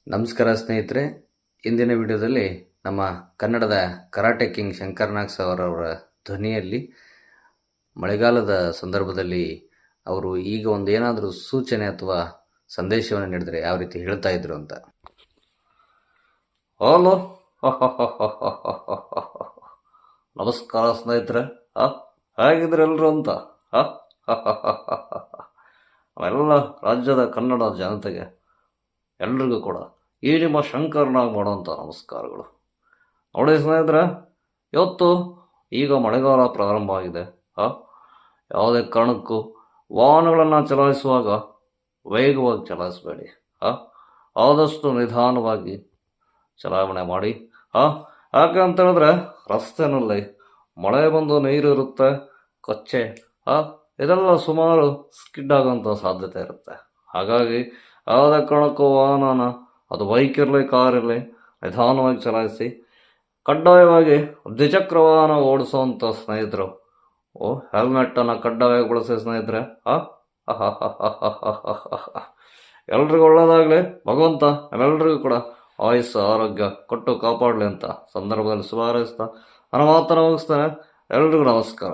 ನಮಸ್ಕಾರ ಸ್ನೇಹಿತರೆ. ಇಂದಿನ ವಿಡಿಯೋದಲ್ಲಿ ನಮ್ಮ ಕನ್ನಡದ ಕರಾಟೆ ಕಿಂಗ್ ಶಂಕರ್ ನಾಗ್ ಸರ್ ಅವರ ಧ್ವನಿಯಲ್ಲಿ ಮಳೆಗಾಲದ ಸಂದರ್ಭದಲ್ಲಿ ಅವರು ಈಗ ಒಂದು ಏನಾದರೂ ಸೂಚನೆ ಅಥವಾ ಸಂದೇಶವನ್ನು ನೀಡಿದರೆ ಯಾವ ರೀತಿ ಹೇಳ್ತಾ ಇದ್ರು ಅಂತ. ಹಲೋ, ನಮಸ್ಕಾರ ಸ್ನೇಹಿತರೆ. ಹೇಗಿದ್ರೆ ಎಲ್ಲರೂ ಅಂತ ಎಲ್ಲ ರಾಜ್ಯದ ಕನ್ನಡ ಜನತೆಗೆ ಎಲ್ರಿಗೂ ಕೂಡ ಈ ನಿಮ್ಮ ಶಂಕರ್ನಾಗ್ ಮಾಡುವಂಥ ನಮಸ್ಕಾರಗಳು. ನೋಡಿ ಸ್ನೇಹಿತರೆ, ಇವತ್ತು ಈಗ ಮಳೆಗಾಲ ಪ್ರಾರಂಭ ಆಗಿದೆ. ಯಾವುದೇ ಕಾರಣಕ್ಕೂ ವಾಹನಗಳನ್ನು ಚಲಾಯಿಸುವಾಗ ವೇಗವಾಗಿ ಚಲಾಯಿಸಬೇಡಿ. ಆದಷ್ಟು ನಿಧಾನವಾಗಿ ಚಲಾವಣೆ ಮಾಡಿ. ಯಾಕೆ ಅಂತ ಹೇಳಿದ್ರೆ ರಸ್ತೆಯಲ್ಲಿ ಮಳೆ ಬಂದು ನೀರು ಇರುತ್ತೆ, ಕೊಚ್ಚೆ ಇದೆಲ್ಲ ಸುಮಾರು ಸ್ಕಿಡ್ ಆಗೋಂಥ ಸಾಧ್ಯತೆ ಇರುತ್ತೆ. ಹಾಗಾಗಿ ಯಾವುದೇ ಕಾರಣಕ್ಕೂ ವಾಹನನ, ಅದು ಬೈಕ್ ಇರಲಿ ಕಾರ್ ಇರಲಿ, ನಿಧಾನವಾಗಿ ಚಲಾಯಿಸಿ. ಕಡ್ಡಾಯವಾಗಿ ದ್ವಿಚಕ್ರ ವಾಹನ ಓಡಿಸುವಂಥ ಸ್ನೇಹಿತರು ಹೆಲ್ಮೆಟನ್ನು ಕಡ್ಡಾಯವಾಗಿ ಬಳಸಿ ಸ್ನೇಹಿತರೆ. ಎಲ್ರಿಗೂ ಒಳ್ಳೆಯದಾಗಲಿ, ಭಗವಂತ ನಮ್ಮೆಲ್ಲರಿಗೂ ಕೂಡ ಆಯುಸ್ಸು ಆರೋಗ್ಯ ಕೊಟ್ಟು ಕಾಪಾಡಲಿ ಅಂತ ಸಂದರ್ಭದಲ್ಲಿ ಶುಭ ಹಾರೈಸ್ತಾ ನನ್ನ ಮಾತನ್ನು ಮುಗಿಸ್ತೇನೆ. ಎಲ್ರಿಗೂ ನಮಸ್ಕಾರ.